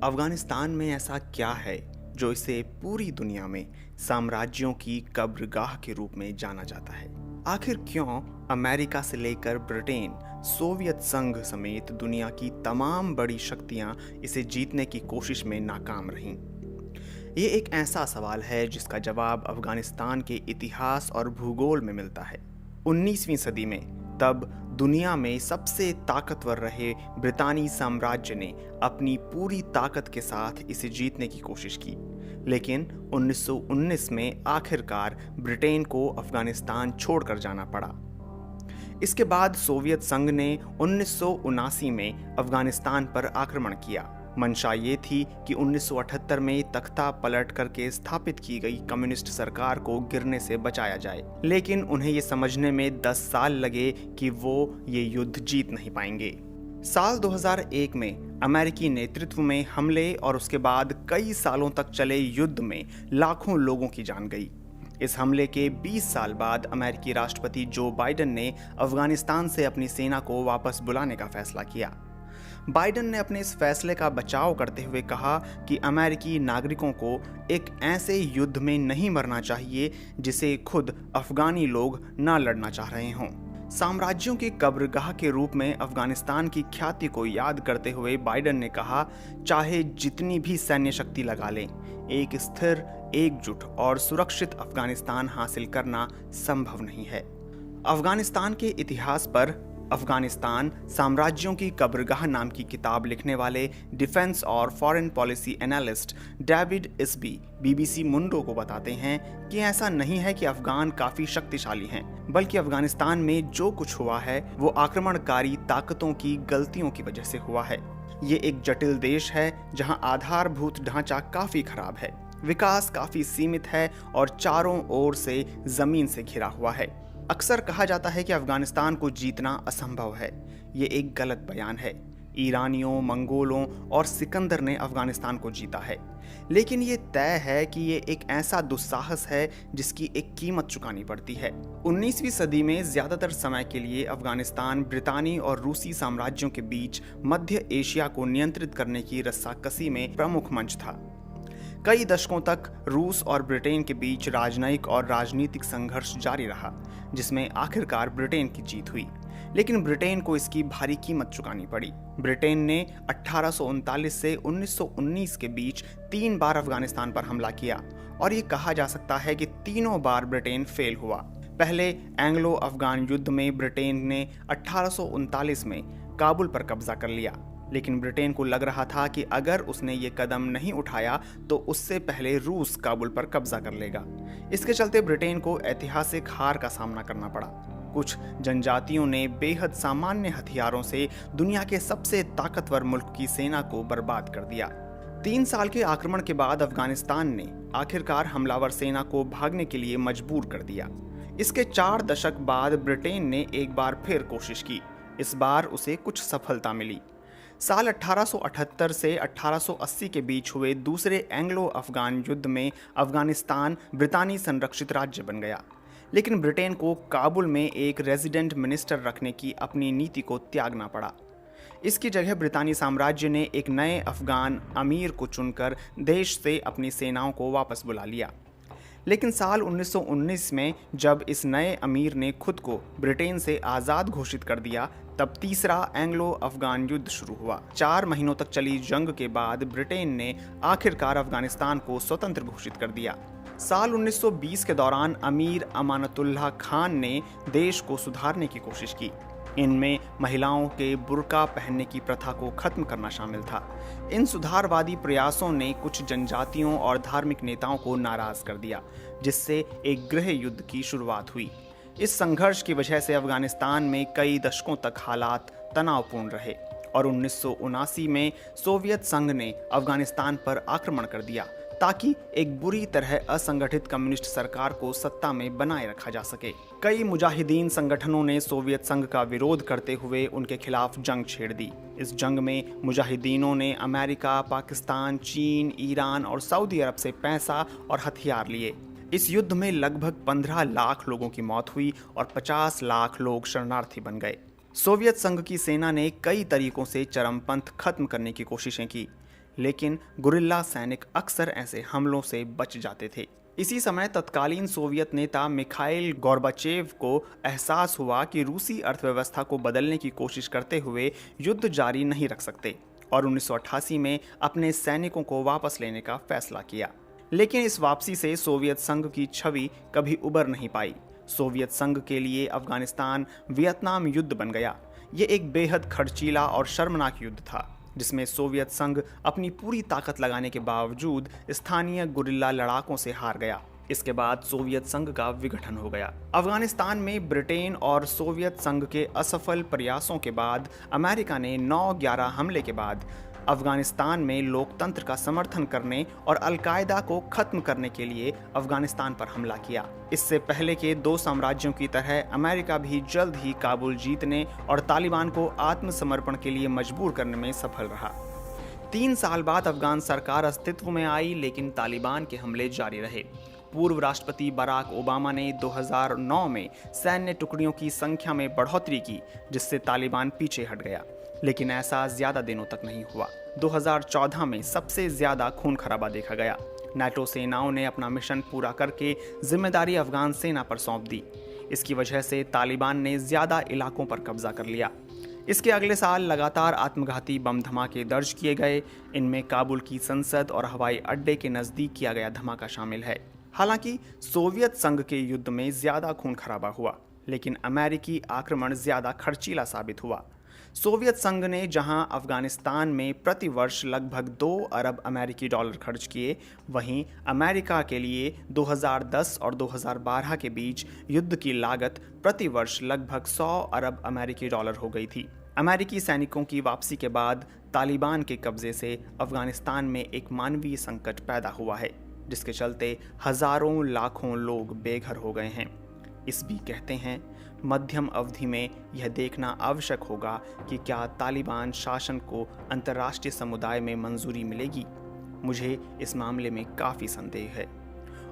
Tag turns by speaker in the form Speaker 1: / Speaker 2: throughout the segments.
Speaker 1: अफगानिस्तान में ऐसा क्या है जो इसे पूरी दुनिया में साम्राज्यों की कब्रगाह के रूप में जाना जाता है? आखिर क्यों अमेरिका से लेकर ब्रिटेन, सोवियत संघ समेत दुनिया की तमाम बड़ी शक्तियां इसे जीतने की कोशिश में नाकाम रहीं? ये एक ऐसा सवाल है जिसका जवाब अफगानिस्तान के इतिहास और भूगोल में मिलता है। 19वीं सदी में तब दुनिया में सबसे ताकतवर रहे ब्रितानी साम्राज्य ने अपनी पूरी ताकत के साथ इसे जीतने की कोशिश की, लेकिन 1919 में आखिरकार ब्रिटेन को अफगानिस्तान छोड़कर जाना पड़ा। इसके बाद सोवियत संघ ने 1979 में अफगानिस्तान पर आक्रमण किया। मंशा ये थी कि 1978 में तख्ता पलट करके स्थापित की गई कम्युनिस्ट सरकार को गिरने से बचाया जाए, लेकिन उन्हें ये समझने में 10 साल लगे कि वो ये युद्ध जीत नहीं पाएंगे। साल 2001 में अमेरिकी नेतृत्व में हमले और उसके बाद कई सालों तक चले युद्ध में लाखों लोगों की जान गई। इस हमले के 20 साल बाद अमेरिकी राष्ट्रपति जो बाइडेन ने अफगानिस्तान से अपनी सेना को वापस बुलाने का फैसला किया। बाइडेन ने अपने इस फैसले का बचाव करते हुए कहा कि अमेरिकी नागरिकों को एक ऐसे युद्ध में नहीं मरना चाहिए जिसे खुद अफगानी लोग न लड़ना चाह रहे हों। साम्राज्यों की कब्रगाह के रूप में अफगानिस्तान की ख्याति को याद करते हुए बाइडेन ने कहा, चाहे जितनी भी सैन्य शक्ति लगा लें, एक स्थिर, एकजुट और सुरक्षित अफगानिस्तान हासिल करना संभव नहीं है। अफगानिस्तान के इतिहास पर अफगानिस्तान साम्राज्यों की कब्रगाह नाम की किताब लिखने वाले डिफेंस और foreign policy analyst David Isby BBC Mundo को बताते हैं कि ऐसा नहीं है कि अफगान काफी शक्तिशाली हैं, बल्कि अफगानिस्तान में जो कुछ हुआ है वो आक्रमणकारी ताकतों की गलतियों की वजह से हुआ है। ये एक जटिल देश है जहां आधारभूत ढांचा काफी खराब है, विकास काफी सीमित है और चारों ओर से जमीन से घिरा हुआ है। अक्सर कहा जाता है कि अफगानिस्तान को जीतना असंभव है। ये एक गलत बयान है। ईरानियों, मंगोलों और सिकंदर ने अफगानिस्तान को जीता है, लेकिन ये तय है कि ये एक ऐसा दुस्साहस है जिसकी एक कीमत चुकानी पड़ती है। 19वीं सदी में ज्यादातर समय के लिए अफगानिस्तान ब्रितानी और रूसी साम्राज्यों के बीच मध्य एशिया को नियंत्रित करने की रस्साकसी में प्रमुख मंच था। कई दशकों तक रूस और ब्रिटेन के बीच राजनयिक और राजनीतिक संघर्ष जारी रहा, जिसमें आखिरकार ब्रिटेन की जीत हुई, लेकिन ब्रिटेन को इसकी भारी कीमत चुकानी पड़ी। ब्रिटेन ने 1839 से 1919 के बीच 3 बार अफगानिस्तान पर हमला किया और ये कहा जा सकता है कि तीनों बार ब्रिटेन फेल हुआ। पहले एंग्लो अफगान युद्ध में ब्रिटेन ने 1839 में काबुल पर कब्जा कर लिया, लेकिन ब्रिटेन को लग रहा था कि अगर उसने ये कदम नहीं उठाया तो उससे पहले रूस काबुल पर कब्जा कर लेगा। इसके चलते ब्रिटेन को ऐतिहासिक हार का सामना करना पड़ा। कुछ जनजातियों ने बेहद सामान्य हथियारों से दुनिया के सबसे ताकतवर मुल्क की सेना को बर्बाद कर दिया। 3 साल के आक्रमण के बाद अफगानिस्तान ने आखिरकार हमलावर सेना को भागने के लिए मजबूर कर दिया। इसके 4 दशक बाद ब्रिटेन ने एक बार फिर कोशिश की। इस बार उसे कुछ सफलता मिली। साल 1878 से 1880 के बीच हुए दूसरे एंग्लो अफगान युद्ध में अफगानिस्तान ब्रितानी संरक्षित राज्य बन गया, लेकिन ब्रिटेन को काबुल में एक रेजिडेंट मिनिस्टर रखने की अपनी नीति को त्यागना पड़ा। इसकी जगह ब्रितानी साम्राज्य ने एक नए अफगान अमीर को चुनकर देश से अपनी सेनाओं को वापस बुला लिया। लेकिन साल 1919 में जब इस नए अमीर ने खुद को ब्रिटेन से आज़ाद घोषित कर दिया, तब तीसरा एंग्लो अफगान युद्ध शुरू हुआ। 4 महीनों तक चली जंग के बाद ब्रिटेन ने आखिरकार अफगानिस्तान को स्वतंत्र घोषित कर दिया। साल 1920 के दौरान अमीर अमानतुल्लाह खान ने देश को सुधारने की कोशिश की। इनमें महिलाओं के बुर्का पहनने की प्रथा को खत्म करना शामिल था। इन सुधारवादी प्रयासों ने कुछ जनजातियों और धार्मिक नेताओं को नाराज कर दिया, जिससे एक गृह युद्ध की शुरुआत हुई। इस संघर्ष की वजह से अफगानिस्तान में कई दशकों तक हालात तनावपूर्ण रहे और 1979 में सोवियत संघ ने अफगानिस्तान पर आक्रमण कर दिया ताकि एक बुरी तरह असंगठित कम्युनिस्ट सरकार को सत्ता में बनाए रखा जा सके। कई मुजाहिदीन संगठनों ने सोवियत संघ का विरोध करते हुए उनके खिलाफ जंग छेड़ दी। इस जंग में मुजाहिदीनों ने अमेरिका, पाकिस्तान, चीन, ईरान और सऊदी अरब से पैसा और हथियार लिए। इस युद्ध में लगभग 15 लाख लोगों की मौत हुई और 50 लाख लोग शरणार्थी बन गए। सोवियत संघ की सेना ने कई तरीकों से चरमपंथ खत्म करने की कोशिशें की, लेकिन गुरिल्ला सैनिक अक्सर ऐसे हमलों से बच जाते थे। इसी समय तत्कालीन सोवियत नेता मिखाइल गोर्बाचेव को एहसास हुआ कि रूसी अर्थव्यवस्था को बदलने की कोशिश करते हुए युद्ध जारी नहीं रख सकते और 1988 में अपने सैनिकों को वापस लेने का फैसला किया। लेकिन इस वापसी से सोवियत संघ की छवि कभी उबर नहीं पाई। सोवियत संघ के लिए अफगानिस्तान वियतनाम युद्ध बन गया। ये एक बेहद खर्चीला और शर्मनाक युद्ध था जिसमें सोवियत संघ अपनी पूरी ताकत लगाने के बावजूद स्थानीय गुरिल्ला लड़ाकों से हार गया। इसके बाद सोवियत संघ का विघटन हो गया। अफगानिस्तान में ब्रिटेन और सोवियत संघ के असफल प्रयासों के बाद अमेरिका ने 9/11 हमले के बाद अफगानिस्तान में लोकतंत्र का समर्थन करने और अलकायदा को खत्म करने के लिए अफगानिस्तान पर हमला किया। इससे पहले के 2 साम्राज्यों की तरह अमेरिका भी जल्द ही काबुल जीतने और तालिबान को आत्मसमर्पण के लिए मजबूर करने में सफल रहा। 3 साल बाद अफगान सरकार अस्तित्व में आई, लेकिन तालिबान के हमले जारी रहे। पूर्व राष्ट्रपति बराक ओबामा ने 2009 में सैन्य टुकड़ियों की संख्या में बढ़ोतरी की, जिससे तालिबान पीछे हट गया। लेकिन ऐसा ज्यादा दिनों तक नहीं हुआ। 2014 में सबसे ज्यादा खून खराबा देखा गया। नाटो सेनाओं ने अपना मिशन पूरा करके जिम्मेदारी अफगान सेना पर सौंप दी। इसकी वजह से तालिबान ने ज्यादा इलाकों पर कब्जा कर लिया। इसके अगले साल लगातार आत्मघाती बम धमाके दर्ज किए गए। इनमें काबुल की संसद और हवाई अड्डे के नजदीक किया गया धमाका शामिल है। हालांकि सोवियत संघ के युद्ध में ज्यादा खून खराबा हुआ, लेकिन अमेरिकी आक्रमण ज्यादा खर्चीला साबित हुआ। सोवियत संघ ने जहां अफगानिस्तान में प्रति वर्ष लगभग 2 अरब अमेरिकी डॉलर खर्च किए, वहीं अमेरिका के लिए 2010 और 2012 के बीच युद्ध की लागत प्रति वर्ष लगभग 100 अरब अमेरिकी डॉलर हो गई थी। अमेरिकी सैनिकों की वापसी के बाद तालिबान के कब्जे से अफगानिस्तान में एक मानवीय संकट पैदा हुआ है, जिसके चलते हजारों लाखों लोग बेघर हो गए हैं। इस भी कहते हैं मध्यम अवधि में यह देखना आवश्यक होगा कि क्या तालिबान शासन को अंतर्राष्ट्रीय समुदाय में मंजूरी मिलेगी। मुझे इस मामले में काफ़ी संदेह है।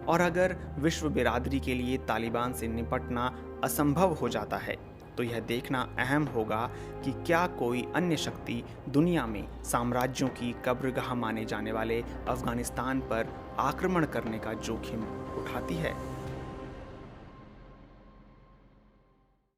Speaker 1: और अगर विश्व बिरादरी के लिए तालिबान से निपटना असंभव हो जाता है, तो यह देखना अहम होगा कि क्या कोई अन्य शक्ति दुनिया में साम्राज्यों की कब्रगाह माने जाने वाले अफगानिस्तान पर आक्रमण करने का जोखिम उठाती है।